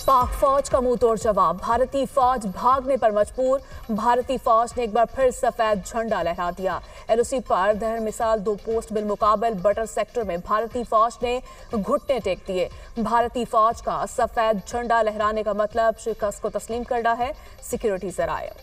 पाक फौज का मुंह तोड़ जवाब, भारतीय फौज भागने पर मजबूर। भारतीय फौज ने एक बार फिर सफेद झंडा लहरा दिया। एलओसी पर दहर मिसाल 2 पोस्ट बिलमुकाबल बटर सेक्टर में भारतीय फौज ने घुटने टेक दिए। भारतीय फौज का सफेद झंडा लहराने का मतलब शिकस्त को तस्लीम करना है, सिक्योरिटी जराये।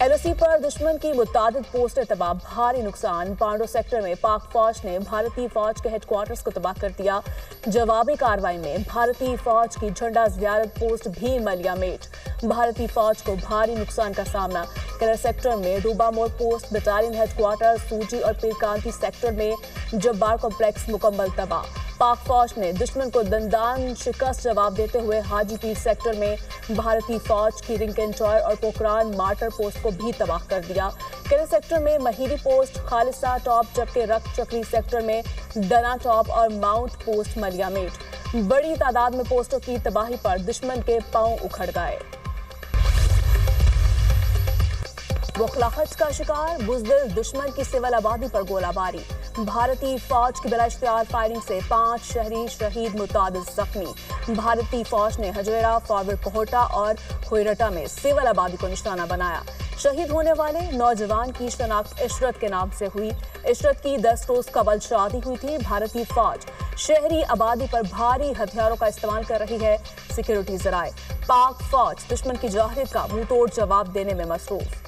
एलओसी पर दुश्मन की मुतादिद पोस्टें तबाह, भारी नुकसान। पांडो सेक्टर में पाक फौज ने भारतीय फौज के हेडक्वार्टर्स को तबाह कर दिया। जवाबी कार्रवाई में भारतीय फौज की झंडा ज़ियारत पोस्ट भी मलियामेट। भारतीय फौज को भारी नुकसान का सामना। कलर सेक्टर में रूबा मोड़ पोस्ट, बटालियन हेडक्वार्टर, सूजी और पीरकांती सेक्टर में जब्बार कॉम्प्लेक्स मुकम्मल तबाह। पाक फौज ने दुश्मन को दंदान शिकस्त जवाब देते हुए हाजीपीर सेक्टर में भारतीय फौज की रिंकेंटॉय और पोखरान मार्टर पोस्ट को भी तबाह कर दिया। केरल सेक्टर में महीरी पोस्ट, खालिसा टॉप, जबकि रक्त चक्री सेक्टर में दना टॉप और माउंट पोस्ट मलियामेट। बड़ी तादाद में पोस्टों की तबाही पर दुश्मन के पांव उखड़ गए। बुखलाहट का शिकार, बुज़दिल दुश्मन की सिविल आबादी पर गोलाबारी। भारतीय फौज की बिलाइश्तियार फायरिंग से 5 शहरी शहीद, मुतादिद जख्मी। भारतीय फौज ने हजवेरा, फॉरवर्ड कोहटा और हुइरटा में सिविल आबादी को निशाना बनाया। शहीद होने वाले नौजवान की शनाख्त इशरत के नाम से हुई। इशरत की 10 रोज कबल शादी हुई थी। भारतीय फौज शहरी आबादी पर भारी हथियारों का इस्तेमाल कर रही है, सिक्योरिटी जराये। पाक फौज दुश्मन की जाहिर का मुंह तोड़ जवाब देने में मसरूफ।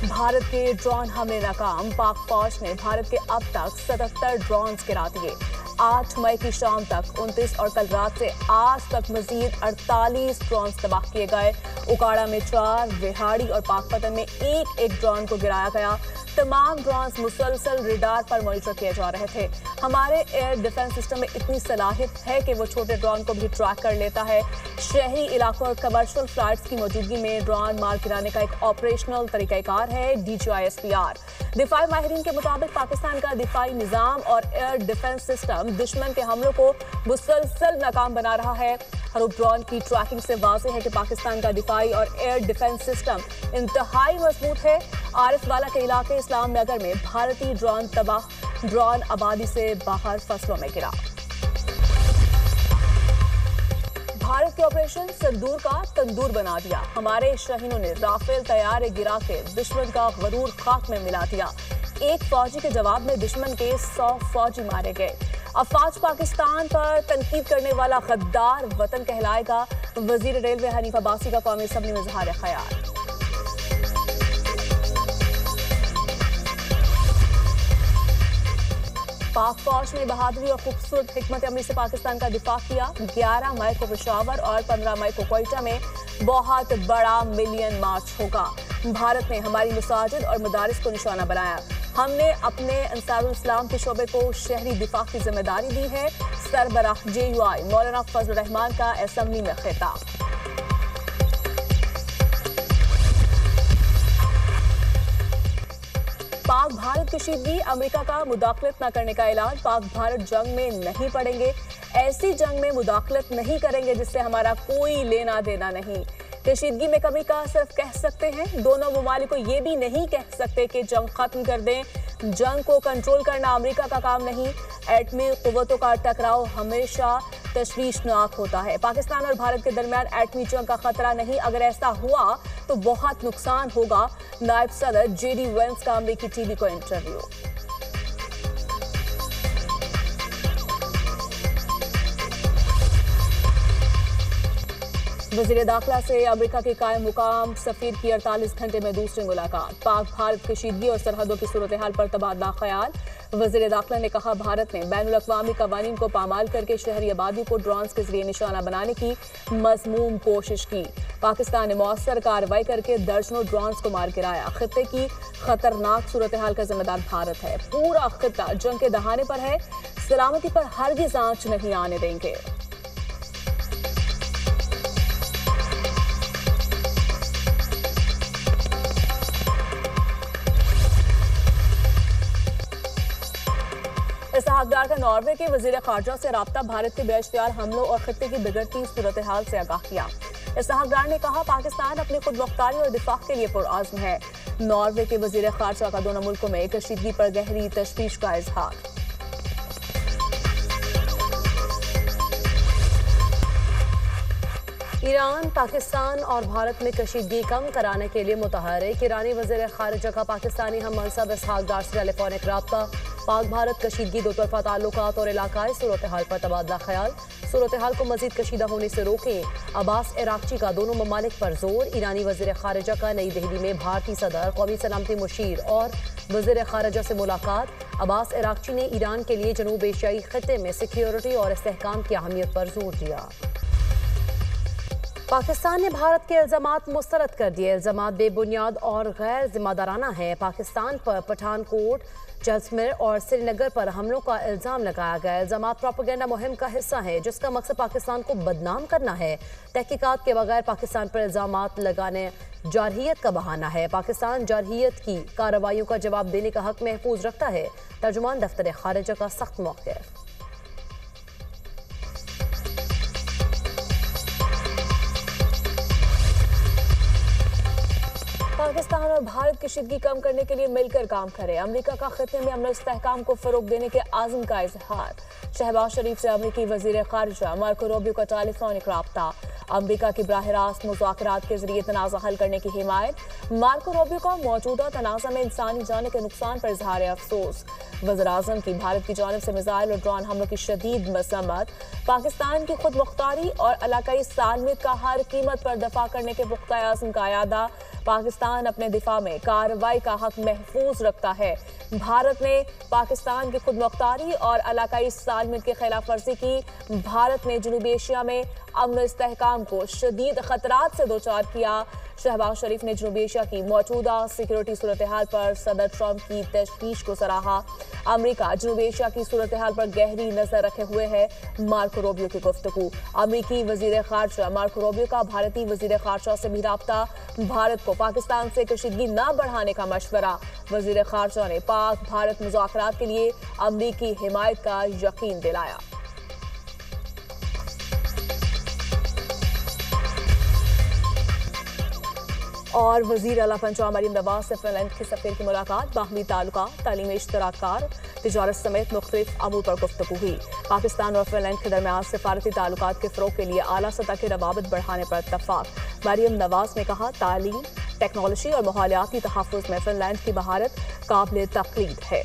भारत के ड्रोन हमले नाकाम, पाक फौज ने भारत के अब तक 77 ड्रोन गिरा दिए। 8 मई की शाम तक 29 और कल रात से आज तक मजीद 48 ड्रोन तबाह किए गए। उकाड़ा में 4, विहाड़ी और पाकपतन में एक ड्रोन को गिराया गया। तमाम ड्रोन मुसलसल रडार पर मॉनिटर किए जा रहे थे। हमारे एयर डिफेंस सिस्टम में इतनी सलाहियत है कि वो छोटे ड्रोन को भी ट्रैक कर लेता है। शहरी इलाकों और कमर्शियल फ्लाइट्स की मौजूदगी में ड्रोन मार गिराने का एक ऑपरेशनल तरीकाकार है, DGISPR। दिफाई माहिरीन के मुताबिक पाकिस्तान का दिफाई निज़ाम और एयर डिफेंस सिस्टम दुश्मन के हमलों को मुसलसल नाकाम बना रहा है। हरूफ ड्रोन की ट्रैकिंग से वाज़ेह है कि पाकिस्तान का दिफाई और एयर डिफेंस सिस्टम इंतहाई मजबूत है। आरिफ वाला के इलाके इस्लाम नगर में भारतीय ड्रोन तबाह, ड्रोन आबादी से बाहर फसलों में गिरा। भारत के ऑपरेशन सिंदूर का तंदूर बना दिया। हमारे शाहीनों ने राफेल तैयारे गिरा के दुश्मन का गरूर खाक में मिला दिया। एक फौजी के जवाब में दुश्मन के 100 फौजी मारे गए। अफवाज पाकिस्तान पर तनकीद करने वाला गद्दार वतन कहलाएगा, वजीर रेलवे हनीफ अब्बासी का कौमी असम्बली में इज़हार ख्याल। पाक फौज ने बहादुरी और खूबसूरत हिकमत अमली से पाकिस्तान का दिफा किया। 11 मई को पेशावर और 15 मई को क्वेटा में बहुत बड़ा मिलियन मार्च होगा। भारत ने हमारी मसाजिद और मदारिस को निशाना बनाया। हमने अपने अंसारुल इस्लाम के शोबे को शहरी दिफा की जिम्मेदारी दी है। सरबराह JUI मौलाना फजल रहमान का असम्बली में खिताब। पाक भारत कशीदगी, अमेरिका का मुदाखलत न करने का ऐलान। पाक भारत जंग में नहीं पड़ेंगे, ऐसी जंग में मुदाखलत नहीं करेंगे जिससे हमारा कोई लेना देना नहीं। कशीदगी में कमी का सिर्फ कह सकते हैं, दोनों ममालिक को ये भी नहीं कह सकते कि जंग खत्म कर दें। जंग को कंट्रोल करना अमेरिका का काम नहीं। एटमी कुव्वतों का टकराव हमेशा तशवीशनाक होता है। पाकिस्तान और भारत के दरमियान एटमी जंग का खतरा नहीं, अगर ऐसा हुआ तो बहुत नुकसान होगा। नायब सदर JD Vance का अमेरिकी TV को इंटरव्यू। वज़ीर दाखिला से अमेरिका के कायम मुकाम सफीर की 48 घंटे में दूसरी मुलाकात। पाक भारत कशीदगी और सरहदों की सूरत हाल पर तबादला ख्याल। वज़ीर दाखिला ने कहा, भारत ने बैनुल अक़वामी कवानीन को पामाल करके शहरी आबादी को ड्रोन्स के जरिए निशाना बनाने की मज़मूम कोशिश की। पाकिस्तान ने मौसर कार्रवाई करके दर्जनों ड्रोन्स को मार गिराया। खित्ते की खतरनाक सूरत हाल का जिम्मेदार भारत है। पूरा खित्ता जंग के दहाने पर है, सलामती पर हरगिज़ आंच नहीं आने देंगे। इसहाक डार का नॉर्वे के वजीर खारजा से राब्ता, भारत के बेइख्तियार हमलों और खित्ते की बिगड़ती सूरत हाल से आगाह किया। इसहाक ने कहा पाकिस्तान अपनी खुद मुख्तारी और दिफा के लिए पुरआज़्म है। नॉर्वे के वजीर खारजा का दोनों मुल्कों में कशीदगी पर गहरी तशवीश का इजहार। ईरान, पाकिस्तान और भारत में कशीदगी कम कराने के लिए मुतहर्रिक। ईरानी वज़ीर ख़ारिजा का पाकिस्तानी हम मनसब इसहाक डार से टेलीफोनिक राब्ता। पाक भारत कशीदगी, दो तरफा ताल्लुकात और इलाकाई सूरत हाल पर तबादला ख्याल। सूरत हाल को मजीद कशीदा होने से रोकें। अब्बास इराक्ची का दोनों ममालिक पर जोर। ईरानी वज़ीर ख़ारिजा का नई दिल्ली में भारतीय सदर, कौमी सलामती मुशीर और वज़ीर ख़ारिजा से मुलाकात। अब्बास इराक्ची ने ईरान के लिए जनूब एशियाई खित्ते में सिक्योरिटी और इस्तेहकाम की अहमियत पर जोर दिया। पाकिस्तान ने भारत के इल्जामात मुस्तरद कर दिए। इल्जामात बेबुनियाद और गैर जिम्मेदाराना है। पाकिस्तान पर पठानकोट, जैसलमेर और श्रीनगर पर हमलों का इल्जाम लगाया गया। इल्जामात प्रोपेगेंडा मुहिम का हिस्सा है जिसका मकसद पाकिस्तान को बदनाम करना है। तहकीकात के बगैर पाकिस्तान पर इल्जामात लगाने जारहियत का बहाना है। पाकिस्तान जारहियत की कार्रवाइयों का जवाब देने का हक महफूज रखता है। तर्जुमान दफ्तर खारिजा का सख्त मौक़िफ़। पाकिस्तान और भारत कशीदगी कम करने के लिए मिलकर काम करें। अमेरिका का खित्ते में अमन इस्तेहकाम को फरोग देने के आज़म का इजहार। शहबाज शरीफ से अमेरिकी वज़ीर ख़ारिजा मार्को रूबियो का टेलीफोनिक राब्ता। अमेरिका की बराह रास्त मुज़ाकरात के जरिए तनाज़ा हल करने की हिमायत। मार्को रूबियो का मौजूदा तनाज़ा में इंसानी जान के नुकसान पर इजहार अफसोस। वज़ीर-ए-आज़म की भारत की जानिब से मिसाइल और ड्रोन हमलों की शदीद मज़म्मत। पाकिस्तान की खुद मुख्तारी और इलाकाई सालमियत का हर कीमत पर दफा करने के पुख्ता आज़म का यादा। पाकिस्तान अपने दिफा में कार्रवाई का हक महफूज रखता है। भारत ने पाकिस्तान की खुद मुख्तारी और इलाकाई सालमियत की खिलाफ वर्जी की। भारत ने जनूबी एशिया में अमन इस्तेहकाम को शदीद खतरात से दोचार किया। शहबाज शरीफ ने जनूबी एशिया की मौजूदा सिक्योरिटी सूरत हाल पर सदर ट्रंप की तशवीश को सराहा। अमेरिका जनूबी एशिया की सूरत हाल पर गहरी नजर रखे हुए है। मार्को रूबियो की गुफ्तगू। अमेरिकी वज़ीर ख़ारिजा मार्को रूबियो का भारतीय वज़ीर ख़ारिजा से भी राब्ता। भारत को पाकिस्तान से कशीदगी न बढ़ाने का मशवरा। वज़ीर ख़ारिजा ने पाक भारत मुज़ाकरात के लिए अमेरिकी हिमायत का यकीन दिलाया। और वज़ीर आला पंजाब मरीम नवाज से फिनलैंड के सफ़ीर की मुलाकात। बाहमी ताल्लुकात, तालीमी इश्तराकार, तिजारत समेत मुख्तलिफ अमूर पर गुफ्तगू हुई। पाकिस्तान और फिनलैंड के दरमियान सिफारती ताल्लुकात के फ़रोग़ के लिए आला सतह के रवाबित बढ़ाने पर इत्तफ़ाक़। मरीम नवाज ने कहा तालीम, टेक्नोलॉजी और माहौलियाती तहफ़्फ़ुज़ में फिनलैंड की महारत काबिल तक़लीद है।